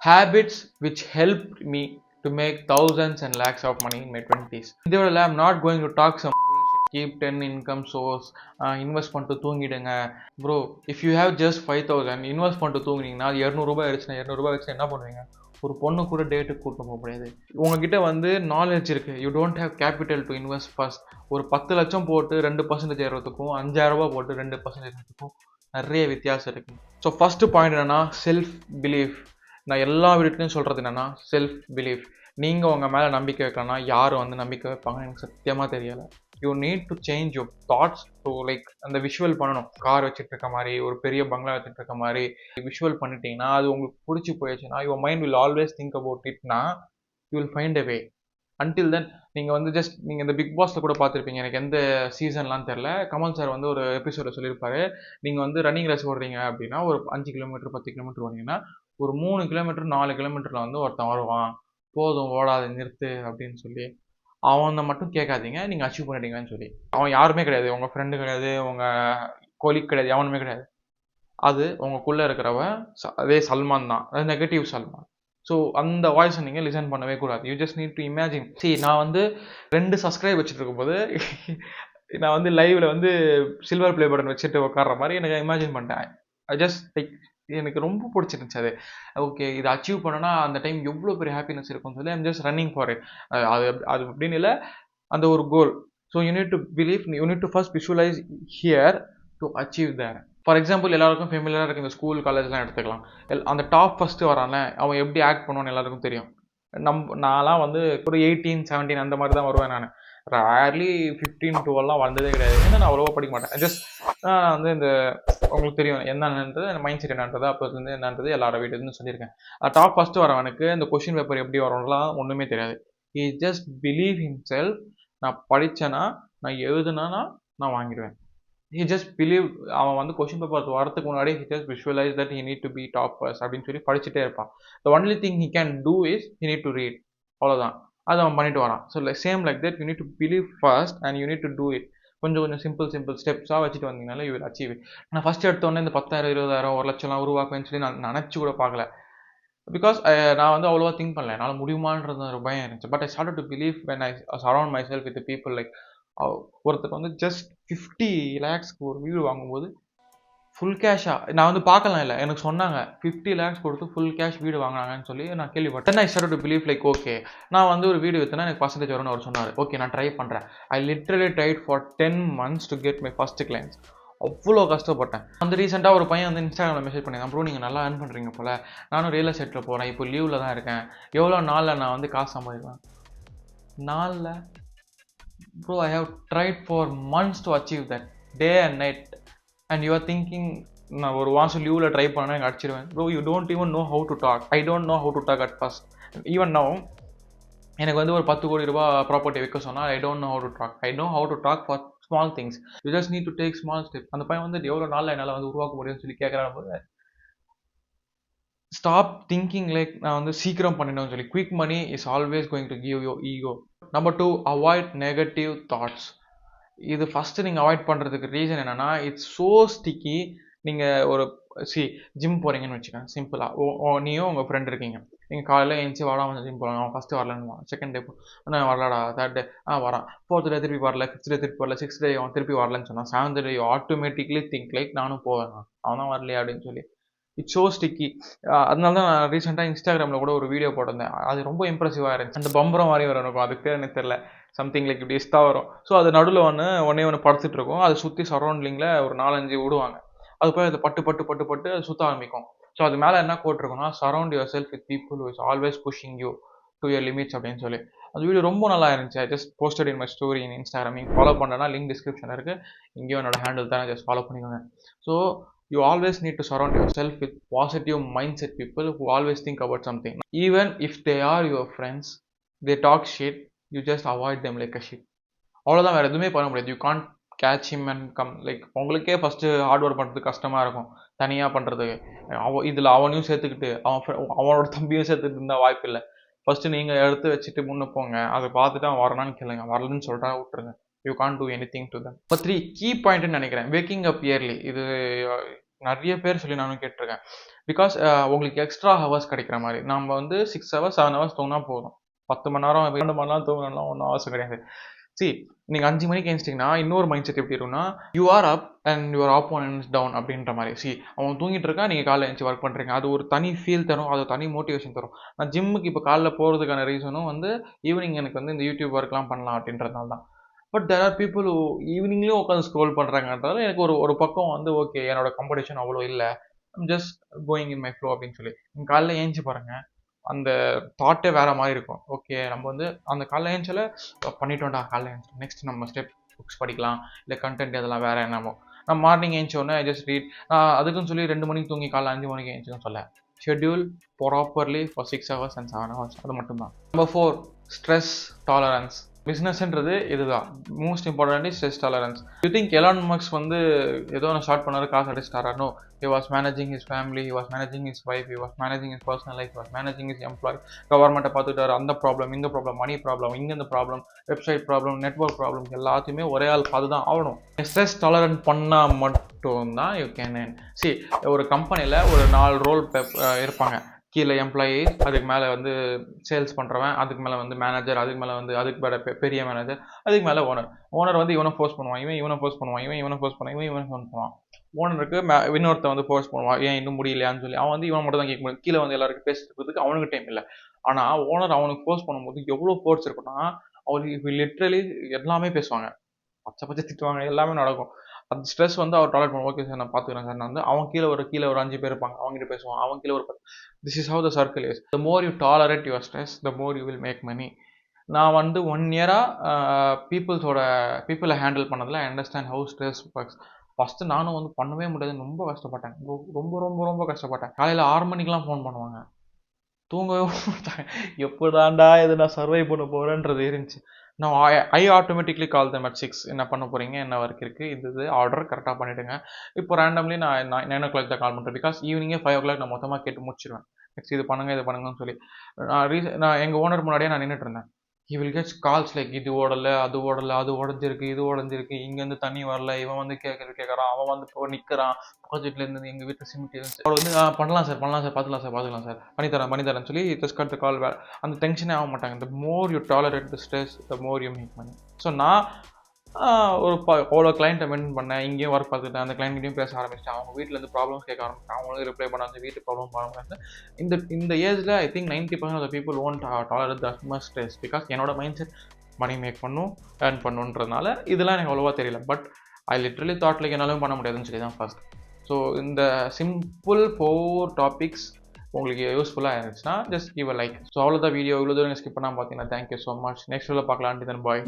habits which helped me to make thousands and lakhs of money in my 20s. இதோட I'm not going to talk some bullshit, keep 10 income source, invest பண்ணிட்டு தூங்கிடுங்க. Bro, if you have just 5000 invest பண்ணிட்டு தூங்குனீங்கன்னா 200 ரூபாய் ஆயிடுச்சுன்னா 200 ரூபாய் வச்சு என்ன பண்ணுவீங்க? ஒரு பொண்ணு கூட டேட்டுக்கு கூட்டு போக முடியாது. உங்ககிட்ட வந்து நாலேஜ் இருக்கு, you don't have capital to invest first. ஒரு 10 லட்சம் போட்டு 2% ஏறதுக்கும் 5000 ரூபாய் போட்டு 2% ஏறதுக்கும் நிறைய வித்தியாசம் இருக்கு. ஸோ ஃபர்ஸ்ட் பாயிண்ட் என்னன்னா செல்ஃப் பிலீஃப். நான் எல்லா வீட்லையும் சொல்கிறது என்னென்னா செல்ஃப் பிலீஃப். நீங்கள் உங்கள் மேலே நம்பிக்கை வைக்கலன்னா யார் வந்து நம்பிக்கை வைப்பாங்க எனக்கு சத்தியமாக தெரியலை. You need to change your thoughts to like அந்த விஷுவல் பண்ணணும். கார் வச்சுட்டு இருக்க மாதிரி, ஒரு பெரிய பங்களா வச்சுட்டு இருக்க மாதிரி விஷுவல் பண்ணிட்டீங்கன்னா அது உங்களுக்கு பிடிச்சி போயிடுச்சுன்னா your mind will always think about இட்னா you will find a way. Until then நீங்கள் வந்து ஜஸ்ட் நீங்கள் இந்த பிக் பாஸில் கூட பார்த்துருப்பீங்க, எனக்கு எந்த சீசன்லாம் தெரில, கமல் சார் வந்து ஒரு எபிசோட சொல்லியிருப்பாரு, நீங்கள் வந்து ரன்னிங் ரேஸ் ஓடுறீங்க அப்படின்னா ஒரு 5 கிலோமீட்டர் 10 கிலோமீட்டர் ஓடுனீங்கன்னா ஒரு 3 கிலோமீட்டர் 4 கிலோமீட்டரில் வந்து ஒருத்தன் வருவான், போதும் ஓடாத நிறுத்து அப்படின்னு சொல்லி. அவனை மட்டும் கேட்காதீங்க, நீங்கள் அச்சீவ் பண்ணிட்டீங்கன்னு சொல்லி. அவன் யாருமே கிடையாது, உங்கள் ஃப்ரெண்டு கிடையாது, உங்கள் கொலீக் கிடையாது, எவனுமே கிடையாது. அது உங்களுக்குள்ளே இருக்கிறவன் அதே சல்மான் தான், அது நெகட்டிவ் சல்மான். ஸோ அந்த வாய்ஸை நீங்கள் லிசன் பண்ணவே கூடாது. You just need to imagine. நான் வந்து 2 சப்ஸ்கிரைப் வச்சுட்டு இருக்கும்போது நான் வந்து லைவில் வந்து சில்வர் ப்ளே பட்டன் வச்சுட்டு உட்கார்ற மாதிரி எனக்கு இமேஜின் பண்ணிட்டேன். ஐ ஜஸ்ட் லைக் எனக்கு ரொம்ப பிடிச்சிருந்துச்சு அது. ஓகே, இதை அச்சீவ் பண்ணனா அந்த டைம் எவ்வளோ பெரிய ஹாப்பினஸ் இருக்கும்னு சொல்லி I'm just running for it. அது அது அப்படின்னு இல்லை, அந்த ஒரு goal. So you need to believe, you need to first visualise here to achieve there. For example எல்லாருக்கும் ஃபெமிலியராக இருக்குது இந்த ஸ்கூல் காலேஜ்லாம் எடுத்துக்கலாம். அந்த டாப் ஃபஸ்ட்டு வரானே அவன் எப்படி ஆக்ட் பண்ணுவான்னு எல்லாருக்கும் தெரியும். நான்லாம் வந்து ஒரு 18 17 அந்த மாதிரி தான் வருவேன். நான் ரேர்லி 15 12 வந்ததே கிடையாது. ஏன்னா நான் அவ்வளோவா படிக்க மாட்டேன். ஜஸ்ட் நான் வந்து இந்த உங்களுக்கு தெரியும் என்னன்றது, மைண்ட் செட் என்னன்றது, அப்போ வந்து என்னன்றது எல்லாரோட வீட்டுன்னு சொல்லியிருக்கேன். டாப் ஃபஸ்ட்டு வரவனுக்கு இந்த கொஷின் பேப்பர் எப்படி வரும்லாம் ஒன்றுமே தெரியாது. He just believe himself. நான் படித்தேன்னா, நான் எழுதுனா நான் வாங்கிடுவேன். he just believe. அவன் வந்து கொஷின் பேப்பர் வரதுக்கு முன்னாடி he just visualize that he need to be top first அப்படின்னு சொல்லி படிச்சுட்டே இருப்பான். the only thing he can do is he need to read. அவ்வளோதான், அது அவன் பண்ணிட்டு வரான். So like same like that you need to believe first and you need to do it. கொஞ்சம் சிம்பிள் ஸ்டெப்ஸாக வச்சுட்டு வந்தீங்கனால யூ வில் அச்சீவ் இட். நான் first எடுத்தோடனே இந்த 10,000 20,000 1 லட்சம்லாம் உருவாக்குவேன்னு சொல்லி நான் நினச்சி கூட பார்க்கல. பிகாஸ் நான் வந்து அவ்வளோவா திங்க் பண்ணல, என்னால் முடியுமான்றது ஒரு பயம் இருந்துச்சு. But I started to believe when I surround myself with the people like ஒருத்தர் வந்து ஜஸ்ட் 50 lakhsக்கு ஒரு வீடு வாங்கும்போது ஃபுல் கேஷாக நான் வந்து பார்க்கலாம் இல்லை, எனக்கு சொன்னாங்க 50 lakhs கொடுத்து ஃபுல் கேஷ் வீடு வாங்கினாங்கன்னு சொல்லி நான் கேள்விப்பட்டேன். I started to believe like okay, நான் வந்து ஒரு வீடு விற்றுனா எனக்கு பர்சன்டேஜ் வரும்னு அவர் சொன்னார். ஓகே, நான் ட்ரை பண்ணுறேன். I literally tried for 10 months to get my first clients. அவ்வளோ கஷ்டப்பட்டேன். வந்து ரீசெண்டாக ஒரு பையன் வந்து இன்ஸ்டாகிராமில் மெசேஜ் பண்ணியிருந்தான், ப்ரோ நீங்கள் நல்லா ஏர்ன் பண்ணுறீங்க போல், நானும் ரியல் எஸ்டேட்டில் போகிறேன், இப்போ லீவில் தான் இருக்கேன், எவ்வளோ நாளில் நான் வந்து காசு சம்பாதிக்கலாம்? நாளில் bro, I have tried for months to achieve that, day and night, and you are thinking நான் ஒரு வாசம் லீவில் ட்ரை பண்ணேன் எனக்கு அடிச்சிருவேன். Bro, you don't even know how to talk. I don't know how to talk at first. Even now எனக்கு வந்து ஒரு 10 கோடி ரூபாய் ப்ராப்பர்ட்டி விற்க சொன்னால் I don't know how to talk. I know how to talk for small things. You just need to take small step. அந்த பையன் வந்து எவ்வளோ நாளில் என்னால் வந்து உருவாக்க முடியும்னு சொல்லி கேட்குறான் போது ஸ்டாப் திங்கிங் லைக் நான் வந்து சீக்கிரம் பண்ணிடணும்னு சொல்லி. Quick money is always going to give your ego. Number 2, avoid negative thoughts. இது ஃபஸ்ட்டு நீங்கள் அவாய்ட் பண்ணுறதுக்கு ரீசன் என்னென்னா, இட்ஸ் ஸோ ஸ்டிக்கி. நீங்கள் ஒரு ஜிம் போகிறீங்கன்னு வச்சுக்கோங்க, சிம்பிளாக நீயும் உங்கள் ஃப்ரெண்ட் இருக்கீங்க, நீங்கள் காலையில் எழுந்துச்சி வாடாமல் ஜிம் போகிறாங்க, அவன் ஃபஸ்ட்டு வரலன்னு, செகண்ட் டே நான் வரலடா, தேர்ட் டே வரான், 4th டே திருப்பி வரல, 5th டே திருப்பி வரல, 6th டே அவன் திருப்பி வரலன்னு சொன்னான், 7th டே ஆட்டோமேட்டிக்லி திங்க் லைக் நானும் போவேன், அவன் தான் வரலையா அப்படின்னு சொல்லி. It's so sticky. அதனால தான் நான் ரீசெண்டாக இன்ஸ்டாகிராமில் கூட ஒரு வீடியோ போட்டிருந்தேன், அது ரொம்ப இம்ப்ரெசிவாக இருந்துச்சு. அந்த பம்பரம் மாதிரி வரும் இருக்கும், அதுக்கு பேர் எனக்கு தெரியல, சம்திங் லைக் இப்படி இஸ்தா வரும். ஸோ அது நடுவில் ஒன்று படுத்துட்டு இருக்கும், அது சுற்றி சரௌண்டிங்கில் ஒரு 4-5 விடுவாங்க, அது போய் அது பட்டு பட்டு பட்டு பட்டு அது சுற்ற ஆரம்பிக்கும். ஸோ அது மேலே என்ன போட்டிருக்குன்னா, surround yourself with people who is always pushing you to your limits அப்படின்னு சொல்லி. அந்த வீடியோ ரொம்ப நல்லா இருந்துச்சு. I just posted in my story in Instagram. நீங்கள் ஃபாலோ பண்ணுறேன்னா லிங்க் டிஸ்கிரிப்ஷனில் இருக்குது, இங்கேயும் என்னோட ஹேண்டில் தான், ஜஸ்ட் ஃபாலோ பண்ணிக்கோங்க. So you always need to surround yourself with positive mindset people who always think about something. Even if they are your friends, they talk shit, you just avoid them like a shit. அவ்வளோதான், வேறு எதுவுமே பண்ண முடியாது. You can't catch him and come. Like உங்களுக்கே first hard work பண்ணுறது கஷ்டமாக இருக்கும், தனியாக பண்ணுறதுக்கு. இதில் அவனையும் சேர்த்துக்கிட்டு அவனோட தம்பியும் சேர்த்துக்கிட்டு இருந்தால் வாய்ப்பு இல்லை. ஃபஸ்ட்டு நீங்கள் எடுத்து வச்சுட்டு முன்னே போங்க, அதை பார்த்துட்டு அவன் வரணும்னு கேளுங்க, வரலன்னு சொல்கிறா விட்டுருங்க. You can't do any thing to them. இப்போ 3 கீ பாயிண்ட்னு நினைக்கிறேன். Waking up yearly. இது நிறைய பேர் சொல்லி நானும் கேட்டிருக்கேன். பிகாஸ் உங்களுக்கு எக்ஸ்ட்ரா ஹவர்ஸ் கிடைக்கிற மாதிரி. நம்ம வந்து 6 ஹவர்ஸ் 7 ஹவர்ஸ் தூங்கினா போதும். 10 மணி நேரம் 2 மணி நேரம் தூங்கணும்லாம் ஒன்றும் அவசியம் கிடையாது. சி நீங்க 5 மணிக்கு எழுந்திரிச்சிட்டிங்கன்னா இன்னொரு மைண்ட் செட் எப்படி இருக்கும்னா, you are up and your opponent down அப்படின்ற மாதிரி. சி அவன் தூங்கிட்டு இருக்கான், நீங்கள் காலைல எழுந்துச்சி ஒர்க் பண்ணுறீங்க. அது ஒரு தனி ஃபீல் தரும், அது தனி மோட்டிவேஷன் தரும். நான் ஜிம்முக்கு இப்போ காலைல போகிறதுக்கான ரீசனும் வந்து ஈவினிங் எனக்கு வந்து இந்த யூடியூப் ஒர்க்லாம் பண்ணலாம் அப்படின்றதுனால தான். பட் தேர் ஆர் பீப்புள் ஈவினிங்லேயும் உட்காந்து ஸ்க்ரோல் பண்ணுறாங்கன்றது எனக்கு ஒரு ஒரு பக்கம் வந்து ஓகே என்னோட காம்படிஷன் அவ்வளோ இல்லை, I'm just going in my flow அப்படின்னு சொல்லி. நீங்கள் காலைல ஏஞ்சி பாருங்கள், அந்த தாட்டே வேறு மாதிரி இருக்கும். ஓகே நம்ம வந்து அந்த காலைல ஏஞ்சில் பண்ணிட்டோம்டா, காலைல ஏஞ்சி நெக்ஸ்ட் நம்ம ஸ்டெப் புக்ஸ் படிக்கலாம், இல்லை கண்டென்ட் இதெல்லாம் வேறு என்னமோ. நான் மார்னிங் ஏஞ்சோடனே ஜஸ்ட் ரீட். நான் அதுக்குன்னு சொல்லி 2 மணிக்கு தூங்கி காலைல 5 மணிக்கு ஏஞ்சின்னு சொல்ல. Schedule properly for 6 hours and 7 hours, அது மட்டும்தான். Number 4, stress tolerance. பிஸ்னஸ்ன்றது இதுதான். Most important is stress tolerance. You think Elon Musk வந்து ஏதோ ஒன்று ஸ்டார்ட் பண்ணாரு, காசு அடிச்சிட்டாரா? No. He was managing his family, he was managing his wife, he was managing his personal life, he was managing his employee. கவர்மெண்ட்டை பார்த்துட்டாரு, அந்த problem, இந்த ப்ராப்ளம், மணி ப்ராப்ளம், இங்கே இந்த problem, website problem, network problem, எல்லாத்தையுமே ஒரே ஆள் பார்த்து தான் ஆகணும். ஸ்ட்ரெஸ் டாலரன்ட் பண்ணால் மட்டும்தான் யூ கேன் earn. சி ஒரு கம்பெனியில் ஒரு 4 ரோல் இருப்பாங்க. கீழே எம்ப்ளாயீஸ், அதுக்கு மேலே வந்து சேல்ஸ் பண்ணுறவன், அதுக்கு மேலே வந்து மேனேஜர், அதுக்கு மேலே வந்து அதுக்கு மேலே பெரிய மேனேஜர், அதுக்கு மேலே ஓனர். ஓனர் வந்து இவனை ஃபோர்ஸ் பண்ணுவான், இவனை ஃபோர்ஸ் பண்ணுவான், இவனை ஃபோர்ஸ் பண்ணுவான், இவனை ஃபோர்ஸ் பண்ணுவான். ஓனருக்கு இன்னொருத்த வந்து ஃபோர்ஸ் பண்ணுவான், ஏன் இன்னும் முடியலையான்னு சொல்லி. அவன் வந்து இவன் மட்டும் தான் கேட்க முடியும். கீழே வந்து எல்லாருக்கும் பேசுறதுக்கு அவனுக்கு டைம் இல்லை. ஆனால் ஓனர் அவனுக்கு ஃபோர்ஸ் பண்ணும்போது எவ்வளோ ஃபோர்ஸ் இருக்குன்னா, அவருக்கு லிட்ரலி எல்லாமே பேசுவாங்க, பச்சை திட்டுவாங்க, எல்லாமே நடக்கும். அந்த ஸ்ட்ரெஸ் வந்து அவர் டாலரேட் பண்ணுவோம். ஓகே சார் நான் பார்த்துக்கிறேன் சார். நான் வந்து அவன் கீழே ஒரு 5 பேர் இருப்பாங்க, அவங்ககிட்ட பேசுவான், அவன் கீழே ஒரு 10. This is how the circle is. The more you tolerate your stress, the more you will make money. நான் வந்து 1 இயராக பீப்புளை ஹேண்டில் பண்ணதில் I understand how stress works. First நானும் வந்து பண்ணவே முடியாதுன்னு ரொம்ப கஷ்டப்பட்டேன். ரொம்ப ரொம்ப ரொம்ப கஷ்டப்பட்டேன். காலையில் 6 மணிக்கெலாம் ஃபோன் பண்ணுவாங்க, தூங்கவே மாட்டாங்க. எப்போதாண்டா இது நான் சர்வை பண்ண போகிறேன்றது இருந்துச்சு. நான் ஐ ஆட்டோமேட்டிக்லி கால் தம் அட் 6. என்ன பண்ண போகிறீங்க, என்ன ஒர்க் இருக்குது, இது ஆர்டர் கரெக்டாக பண்ணிவிடுங்க. இப்போ ரேண்டம்லி நான் 9 o'clock தான் கால் பண்ணுறேன். பிகாஸ் ஈவினிங்கே 5 o'clock நான் மொத்தமாக கேட்டு முடிச்சிடுவேன். நெக்ஸ்ட் இது பண்ணுங்கன்னு சொல்லி. நான் எங்கள் ஓனர் முன்னாடியே நான் நின்றுட்டு இருந்தேன். He will gets calls like இது ஓடலை, அது ஓடலை, அது உடஞ்சிருக்கு, இது உடஞ்சிருக்கு, இங்கேருந்து தண்ணி வரல, இவன் வந்து கேட்குறான், அவன் வந்து இப்போ நிற்கிறான், பக்கத்து வீட்டிலேருந்து எங்கள் வீட்டில் சிமெண்ட் இருந்துச்சு. அவர் வந்து பண்ணலாம் சார், பார்த்துக்கலாம் சார், பண்ணித்தரேன்னு சொல்லி ஜஸ்ட் கட் த கால். அந்த டென்ஷனே ஆக மாட்டாங்க. The more you tolerate the stress, the more you make money. So நான் ஒரு அவ்வளோ கிளைண்ட்டை மெயின்டைன் பண்ணேன். இங்கேயும் ஒர்க் பார்த்துட்டேன், அந்த கிளைண்ட்கிட்டையும் பேச ஆரம்பிச்சிட்டேன். அவங்க வீட்டிலேருந்து ப்ராப்ளம்ஸ் கேட்க ஆரம்பிச்சிட்டேன், அவங்களும் ரிப்ளை பண்ண ஆரம்பிச்சு, வீட்டு ப்ராப்ளம் பண்ண ஆரம்பிச்சேன். இந்த ஏஜில் I think 90% of the people won't tolerate that much stress. Because என்னோட மைண்ட் செட் மணி மேக் பண்ணும், ஏர்ன் பண்ணுன்றதுனால இதெல்லாம் எனக்கு அவ்வளோவா தெரியல. But I literally thought like என்னாலும் பண்ண முடியாதுன்னு சொல்லி தான் ஃபர்ஸ்ட். ஸோ இந்த சிம்பிள் 4 டாபிக்ஸ் உங்களுக்கு யூஸ்ஃபுல்லாக இருந்துச்சுன்னா just give a like. So அவ்வளோதான் வீடியோ. இவ்வளோ தூரம் ஸ்கிப் பண்ணாமல் பார்த்தீங்கன்னா தேங்க்யூ ஸோ மச். நெக்ஸ்ட் வீடியோவில் பார்க்கலாம். தென் பாய்.